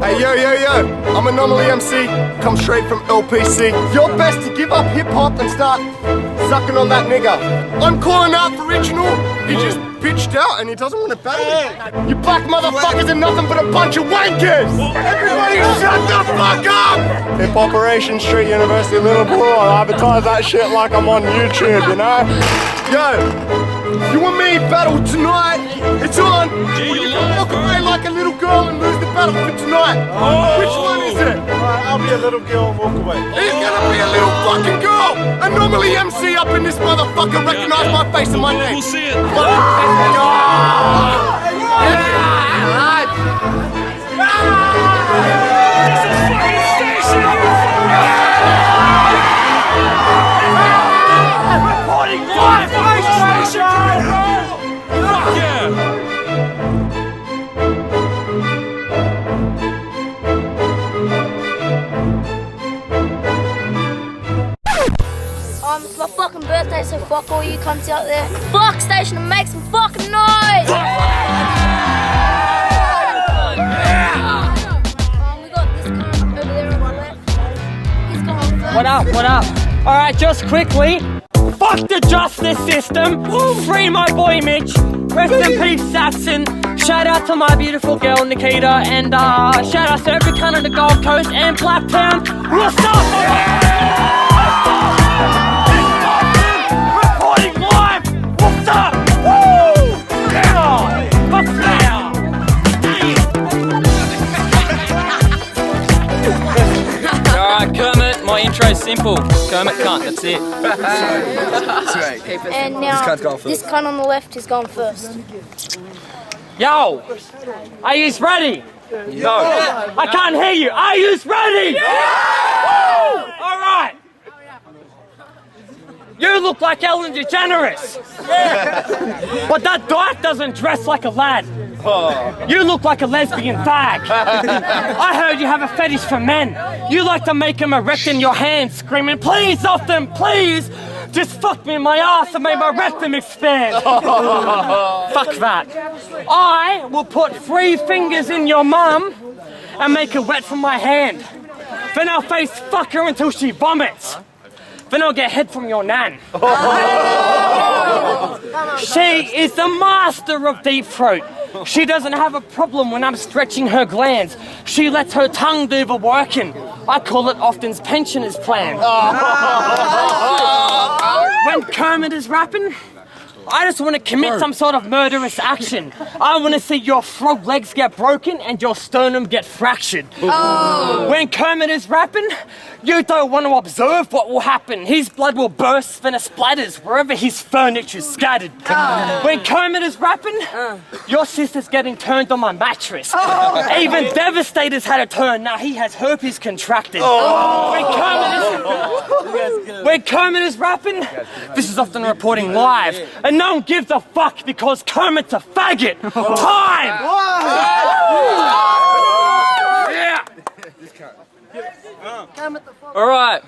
Hey, yo, I'm Anomaly MC, come straight from LPC. You're best to give up hip-hop and start sucking on that nigga. I'm calling out for Original. He just bitched out and he doesn't want to battle. You black motherfuckers are nothing but a bunch of wankers. Everybody shut the fuck up! Hip Operation Street University Liverpool, I'll advertise that shit like I'm on YouTube, you know? Yo, you and me battle tonight, it's on. You can walk away like a little girl and lose the battle for tonight. Which one is it? I'll be a little girl and walk away. He's gonna be a little fucking girl! Anomaly MC up in this motherfucker, recognize my face and my name. We'll see it. Reporting live from the station. Fuck yeah. It's my fucking birthday, so fuck all you cunts out there. Fuck station and make some fucking noise! We got this cunt over there on the left. He's going first. What up? Alright, just quickly. Fuck the justice system. Free my boy Mitch. Rest in peace, Saxon. Shout out to my beautiful girl Nikita. And shout out to every cunt on the Gold Coast and Blacktown. What's up? Reporting live. What's up? Woo! Yeah! Fuck yeah! Alright, Kermit, my intro's simple. Kermit cunt, that's it. And now, this cunt on the left is going first. Yo! Are you ready? No. I can't hear you. Are you ready? Yeah! Alright! You look like Ellen DeGeneres. But that dyke doesn't dress like a lad. You look like a lesbian fag. I heard you have a fetish for men. You like to make them erect in your hands, screaming, please, Austin, please! Just fuck me in my ass and make my rectum expand. Fuck that. I will put 3 fingers in your mum and make her wet from my hand. Then I'll face fuck her until she vomits. Then I'll get head from your nan. She is the master of deep throat. She doesn't have a problem when I'm stretching her glands. She lets her tongue do the working. I call it Austin's pensioner's plan. When Kermit is rapping, I just want to commit some sort of murderous action. I want to see your frog legs get broken and your sternum get fractured. When Kermit is rapping, you don't want to observe what will happen. His blood will burst, then it splatters wherever his furniture's scattered. When Kermit is rapping, your sister's getting turned on my mattress. Even Devastator's had a turn, now he has herpes contracted. When Kermit is rapping, this is Often reporting live. And no one gives a fuck because Kermit's a faggot. Time! Yeah! Alright,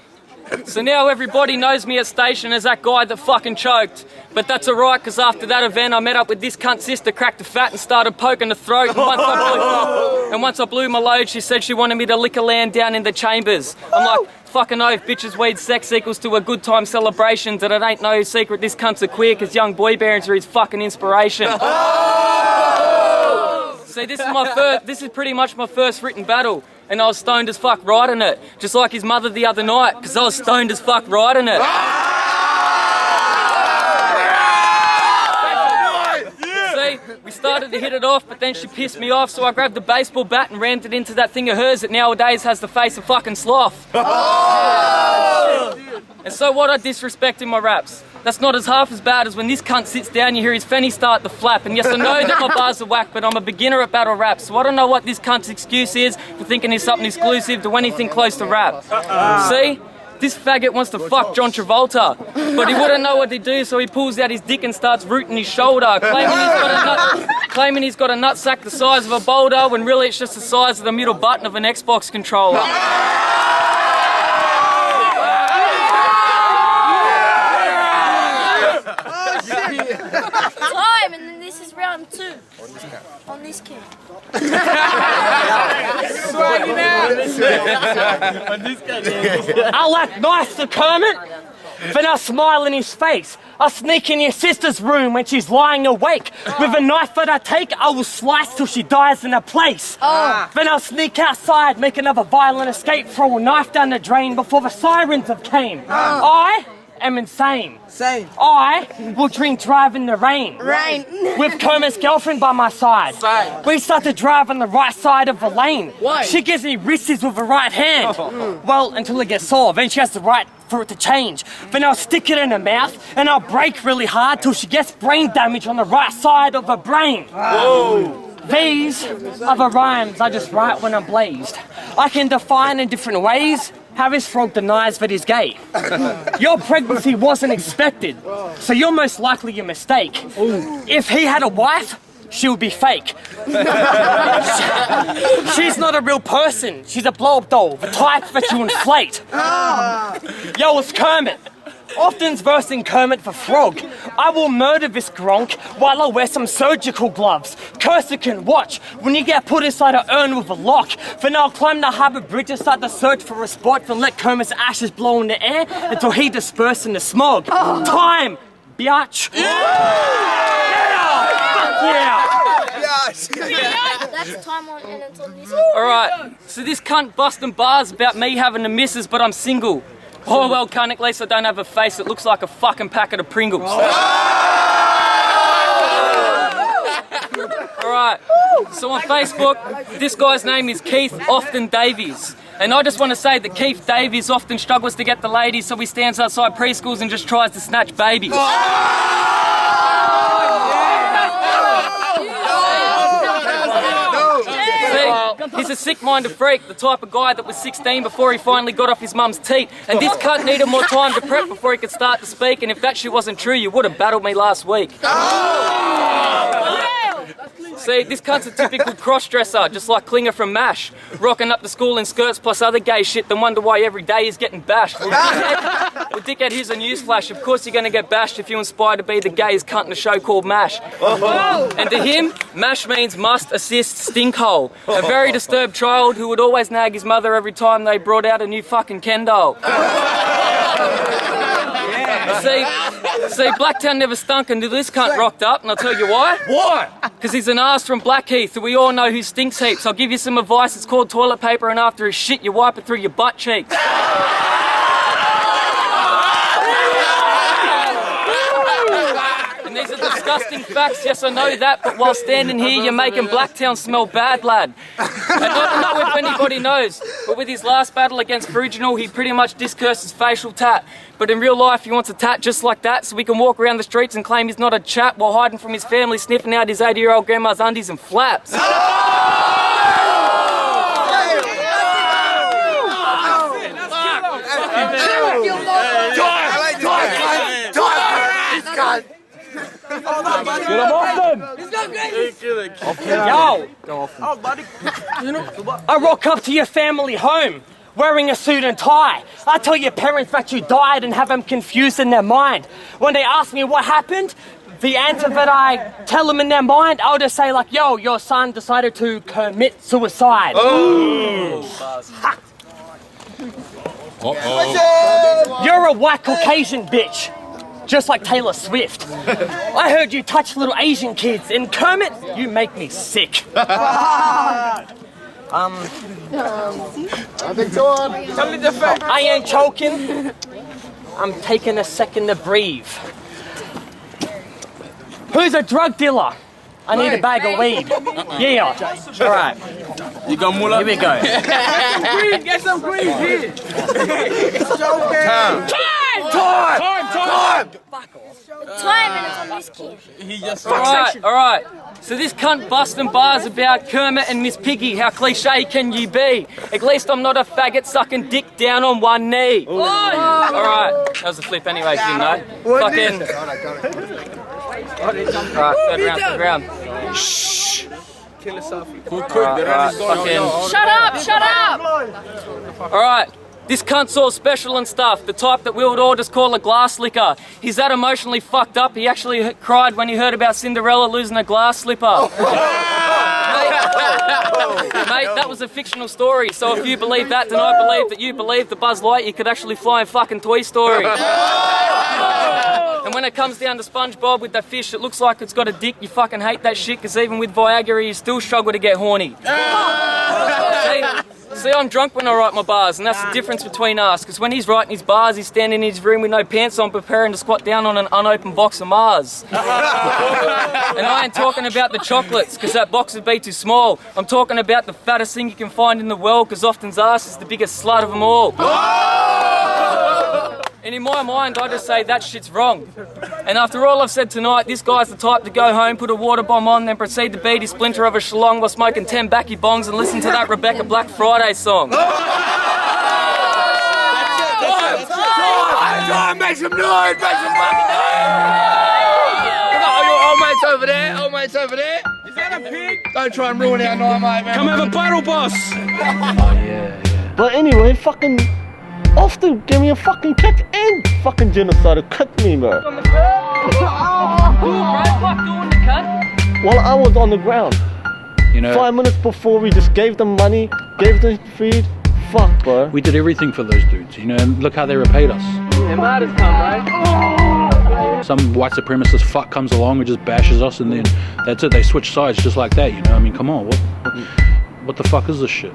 so now everybody knows me at station as that guy that fucking choked. But that's alright, because after that event I met up with this cunt's sister, cracked the fat and started poking the throat. And once I blew my load, she said she wanted me to lick a land down in the chambers. I'm like, fucking oath, bitches, weed, sex equals to a good time celebrations, and it ain't no secret this cunt's a queer, because young boy bands are his fucking inspiration. See, this is pretty much my first written battle. And I was stoned as fuck riding it. Just like his mother the other night, because I was stoned as fuck riding it. See, we started to hit it off, but then she pissed me off, so I grabbed the baseball bat and rammed it into that thing of hers that nowadays has the face of fucking sloth. And so what, I disrespect in my raps. That's not as half as bad as when this cunt sits down, you hear his fanny start to flap. And yes, I know that my bars are whack, but I'm a beginner at battle rap, so I don't know what this cunt's excuse is for thinking he's something exclusive to anything close to rap. See? This faggot wants to fuck John Travolta, but he wouldn't know what to do, so he pulls out his dick and starts rooting his shoulder, claiming he's got a nutsack the size of a boulder, when really it's just the size of the middle button of an Xbox controller. Time, and then this is round 2. On this kid. I'll act nice to Kermit, then I'll smile in his face. I'll sneak in your sister's room when she's lying awake. With a knife that I take, I will slice till she dies in her place. Then I'll sneak outside, make another violent escape, throw a knife down the drain before the sirens have came. I am insane. I will drink drive in the rain. With Kermit's girlfriend by my side. We start to drive on the right side of the lane. She gives me wrists with her right hand. Well, until it gets sore, then she has the right for it to change. Then I'll stick it in her mouth and I'll brake really hard till she gets brain damage on the right side of her brain. These are the rhymes I just write when I'm blazed. I can define in different ways how this frog denies that he's gay. Your pregnancy wasn't expected, so you're most likely a mistake. If he had a wife, she would be fake. She's not a real person, she's a blow-up doll, the type that you inflate. Yo, it's Kermit. Often's versing Kermit the Frog. I will murder this gronk while I wear some surgical gloves. Cursor can watch when you get put inside an urn with a lock. Then I'll climb the harbour bridge and start to search for a spot, then let Kermit's ashes blow in the air until he disperses in the smog. Time, biatch. Fuck yeah! That's the time on and it's on this. Alright, so this cunt busting bars about me having a missus, but I'm single. Oh well, cunt, at least I don't have a face that looks like a fucking packet of Pringles. Alright, so on Facebook, this guy's name is Keith Often Davies. And I just want to say that Keith Davies often struggles to get the ladies, so he stands outside preschools and just tries to snatch babies. He's a sick-minded freak, the type of guy that was 16 before he finally got off his mum's teat. And this cunt needed more time to prep before he could start to speak, and if that shit wasn't true, you would have battled me last week. See, this cunt's a typical cross-dresser, just like Klinger from MASH, rocking up to school in skirts plus other gay shit, then wonder why every day he's getting bashed. Well, dickhead, here's a newsflash. Of course you're going to get bashed if you aspire to be the gayest cunt in a show called MASH. And to him, MASH means must assist stinkhole. A very disturbed child who would always nag his mother every time they brought out a new fucking Ken doll. See, Blacktown never stunk until this cunt rocked up, and I'll tell you why. Why? Because he's an arse from Blackheath, and we all know who stinks heaps. I'll give you some advice. It's called toilet paper, and after a shit, you wipe it through your butt cheeks. And these are disgusting facts, yes I know that, but while standing here you're making Blacktown smell bad, lad. And I don't know if anybody knows, but with his last battle against Virginal, he pretty much discursed his facial tat. But in real life he wants a tat just like that so he can walk around the streets and claim he's not a chap while hiding from his family sniffing out his 80-year-old grandma's undies and flaps. Get him off them! Yo! I rock up to your family home wearing a suit and tie. I tell your parents that you died and have them confused in their mind. When they ask me what happened, the answer that I tell them in their mind, I'll just say like, yo, your son decided to commit suicide. You're a white Caucasian bitch. Just like Taylor Swift. I heard you touch little Asian kids, and Kermit, you make me sick. I ain't choking. I'm taking a second to breathe. Who's a drug dealer? I need a bag of weed. Yeah. All right. You got mullah? Here we go. Get some green here. Time and it's on this kid. Alright. So this cunt busting bars about Kermit and Miss Piggy. How cliche can you be? At least I'm not a faggot sucking dick down on one knee. Alright, that was a flip anyway, if you didn't know. Fucking... Alright, third round. Shh. Kill yourself. Shut up! Alright. This cunt's all special and stuff, the type that we would all just call a glass licker. He's that emotionally fucked up, he actually cried when he heard about Cinderella losing a glass slipper. Mate, that was a fictional story, so if you believe that, then I believe that you believe that Buzz Lightyear could actually fly in fucking Toy Story. And when it comes down to SpongeBob with that fish, it looks like it's got a dick. You fucking hate that shit, because even with Viagra, you still struggle to get horny. See, I'm drunk when I write my bars, and that's the difference between us, because when he's writing his bars, he's standing in his room with no pants on, preparing to squat down on an unopened box of Mars. And I ain't talking about the chocolates, because that box would be too small. I'm talking about the fattest thing you can find in the world, because often's ass is the biggest slut of them all. And in my mind, I just say that shit's wrong. And after all I've said tonight, this guy's the type to go home, put a water bomb on, then proceed to beat his splinter of a shlong while smoking 10 backy bongs and listen to that Rebecca Black Friday song. Time, make some noise, make some fucking noise! Old mate's over there, old mate's over there. Is that a pig? Don't try and ruin our night, mate, man. Come have a battle, boss! But anyway, fucking off to give me a fucking kick and fucking genocide kicked me, bro. On the ground? What doing the cut? While I was on the ground. You know, 5 minutes before we just gave them money, gave them food. Fuck, bro. we did everything for those dudes, you know, and look how they repaid us. Yeah, martyrs come, mate. Some white supremacist fuck comes along and just bashes us, and then that's it, they switch sides just like that, you know. I mean, come on, what the fuck is this shit?